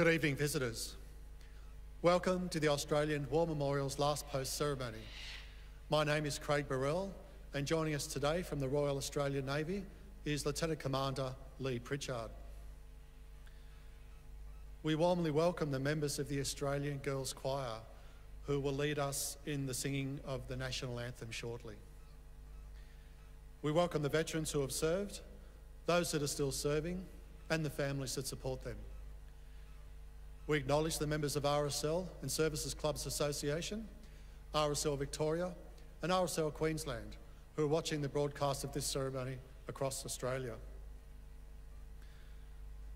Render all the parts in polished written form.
Good evening, visitors. Welcome to the Australian War Memorial's last post ceremony. My name is Craig Burrell, and joining us today from the Royal Australian Navy is Lieutenant Commander Lee Pritchard. We warmly welcome the members of the Australian Girls Choir, who will lead us in the singing of the national anthem shortly. We welcome the veterans who have served, those that are still serving, and the families that support them. We acknowledge the members of RSL and Services Clubs Association, RSL Victoria, and RSL Queensland, who are watching the broadcast of this ceremony across Australia.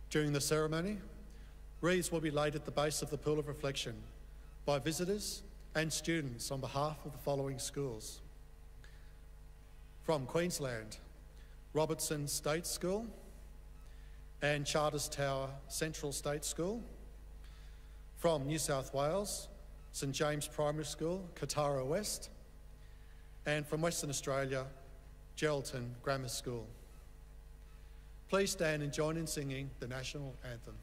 During the ceremony, wreaths will be laid at the base of the Pool of Reflection by visitors and students on behalf of the following schools. From Queensland, Robertson State School and Charters Tower Central State School. From New South Wales, St James Primary School, Katara West. And from Western Australia, Geraldton Grammar School. Please stand and join in singing the national anthem.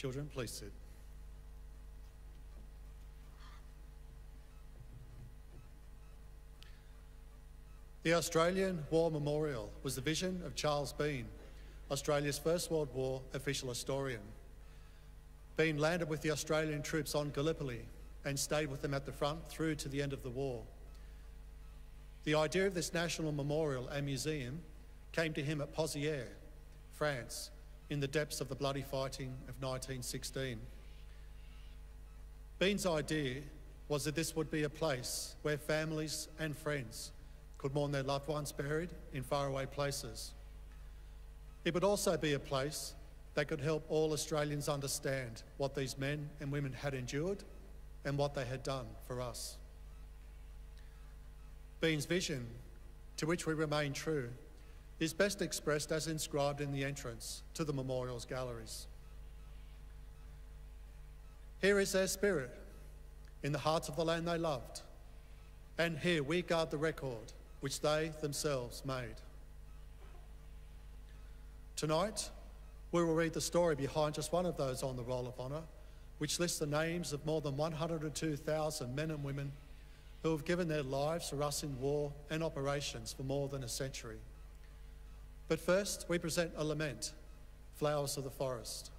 Children, please sit. The Australian War Memorial was the vision of Charles Bean, Australia's First World War official historian. Bean landed with the Australian troops on Gallipoli and stayed with them at the front through to the end of the war. The idea of this national memorial and museum came to him at Pozières, France, in the depths of the bloody fighting of 1916. Bean's idea was that this would be a place where families and friends could mourn their loved ones buried in faraway places. It would also be a place that could help all Australians understand what these men and women had endured and what they had done for us. Bean's vision, to which we remain true, is best expressed as inscribed in the entrance to the memorial's galleries. Here is their spirit, in the hearts of the land they loved, and here we guard the record which they themselves made. Tonight, we will read the story behind just one of those on the Roll of Honour, which lists the names of more than 102,000 men and women who have given their lives for us in war and operations for more than a century. But first, we present a lament, Flowers of the Forest.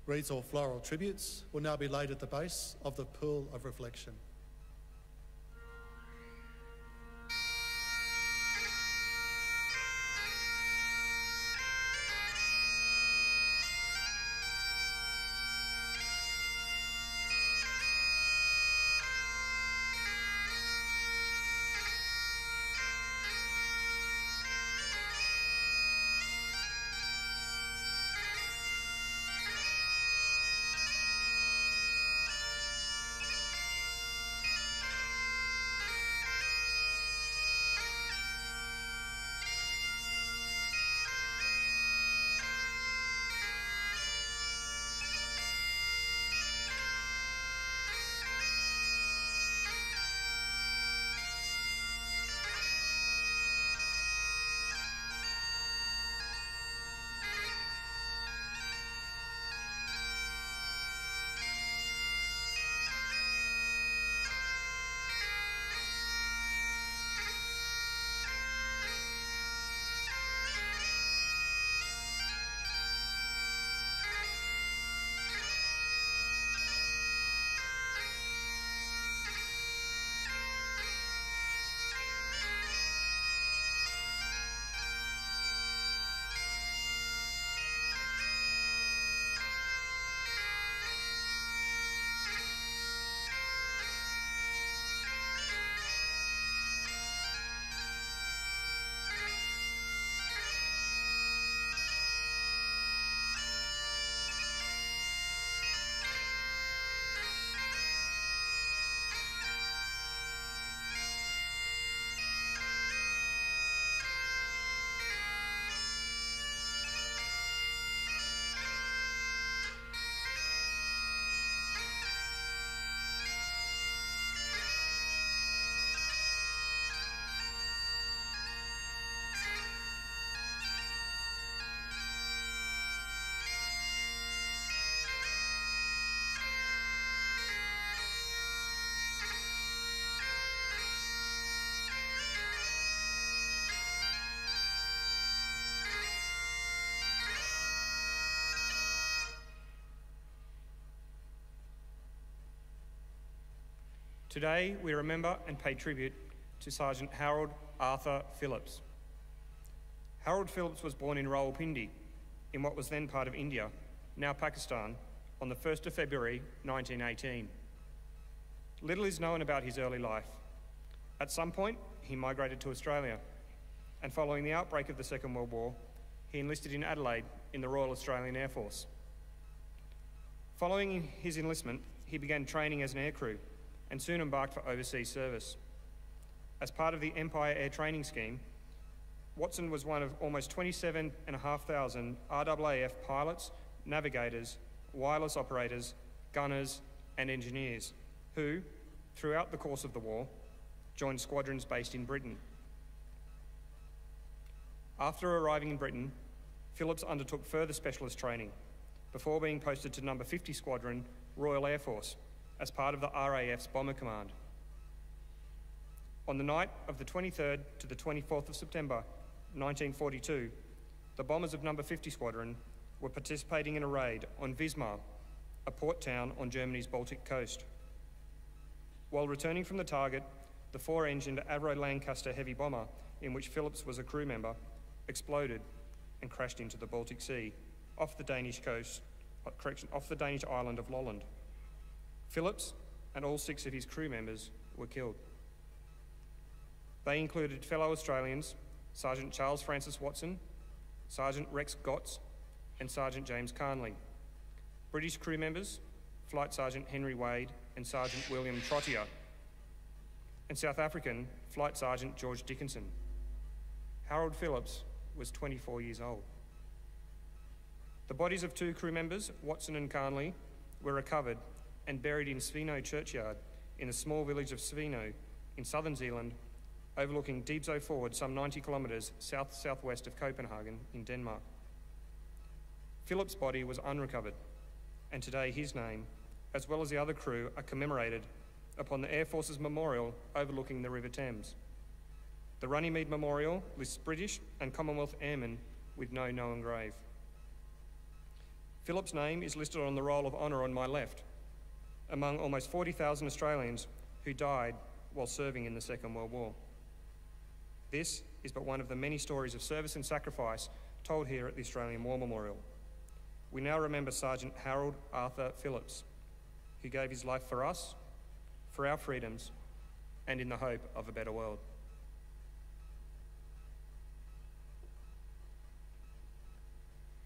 Wreaths or floral tributes will now be laid at the base of the Pool of Reflection. Today, we remember and pay tribute to Sergeant Harold Arthur Phillips. Harold Phillips was born in Rawalpindi, in what was then part of India, now Pakistan, on the 1st of February 1918. Little is known about his early life. At some point, he migrated to Australia, and following the outbreak of the Second World War, he enlisted in Adelaide in the Royal Australian Air Force. Following his enlistment, he began training as an aircrew and soon embarked for overseas service. As part of the Empire Air Training Scheme, Watson was one of almost 27,500 RAAF pilots, navigators, wireless operators, gunners, and engineers who, throughout the course of the war, joined squadrons based in Britain. After arriving in Britain, Phillips undertook further specialist training before being posted to No. 50 Squadron, Royal Air Force, as part of the RAF's Bomber Command. On the night of the 23rd to the 24th of September 1942, the bombers of No. 50 Squadron were participating in a raid on Wismar, a port town on Germany's Baltic coast. While returning from the target, the four-engined Avro Lancaster heavy bomber, in which Phillips was a crew member, exploded and crashed into the Baltic Sea off the Danish island of Lolland. Phillips and all 6 of his crew members were killed. They included fellow Australians Sergeant Charles Francis Watson, Sergeant Rex Gotts, and Sergeant James Carnley. British crew members, Flight Sergeant Henry Wade and Sergeant William Trottier, and South African Flight Sergeant George Dickinson. Harold Phillips was 24 years old. The bodies of 2 crew members, Watson and Carnley, were recovered and buried in Sveno churchyard in the small village of Sveno in southern Zealand, overlooking Diebzo Ford, some 90 kilometres south-southwest of Copenhagen in Denmark. Phillips' body was unrecovered, and today his name, as well as the other crew, are commemorated upon the Air Force's memorial overlooking the River Thames. The Runnymede Memorial lists British and Commonwealth airmen with no known grave. Phillips' name is listed on the Roll of Honour on my left, among almost 40,000 Australians who died while serving in the Second World War. This is but one of the many stories of service and sacrifice told here at the Australian War Memorial. We now remember Sergeant Harold Arthur Phillips, who gave his life for us, for our freedoms, and in the hope of a better world.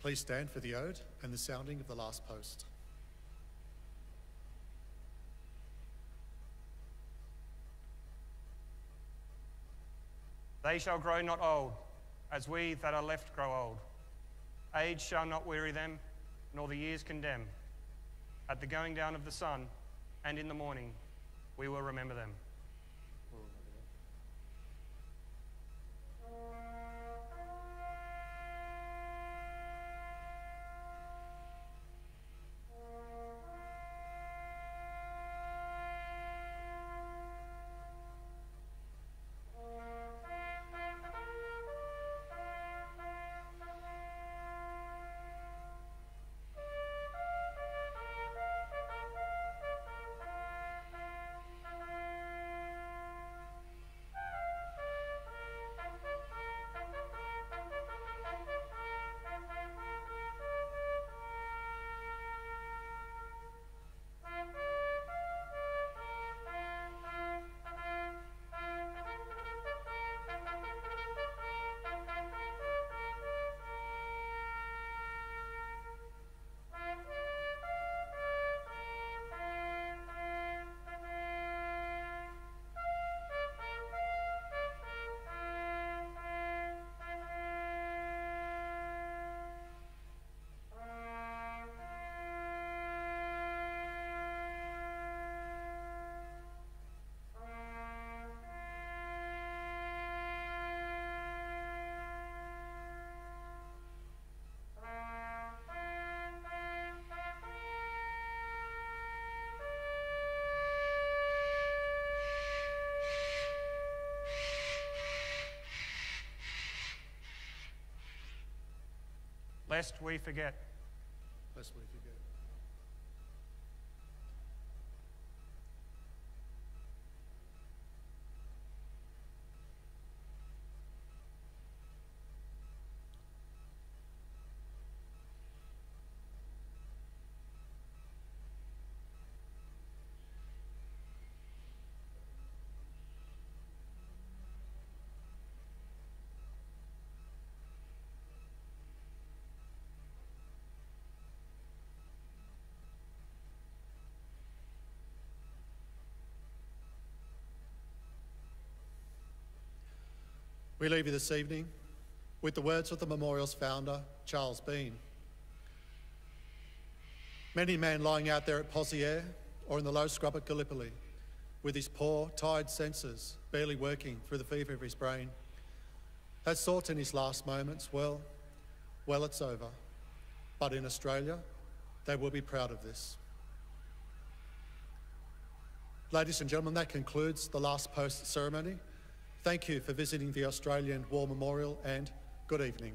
Please stand for the ode and the sounding of the last post. They shall grow not old, as we that are left grow old. Age shall not weary them, nor the years condemn. At the going down of the sun, and in the morning, we will remember them. Lest we forget. Lest we forget. We leave you this evening with the words of the memorial's founder, Charles Bean. Many a man lying out there at Poziere or in the low scrub at Gallipoli, with his poor, tired senses barely working through the fever of his brain, has thought in his last moments, well, it's over. But in Australia, they will be proud of this. Ladies and gentlemen, that concludes the last post ceremony. Thank you for visiting the Australian War Memorial and good evening.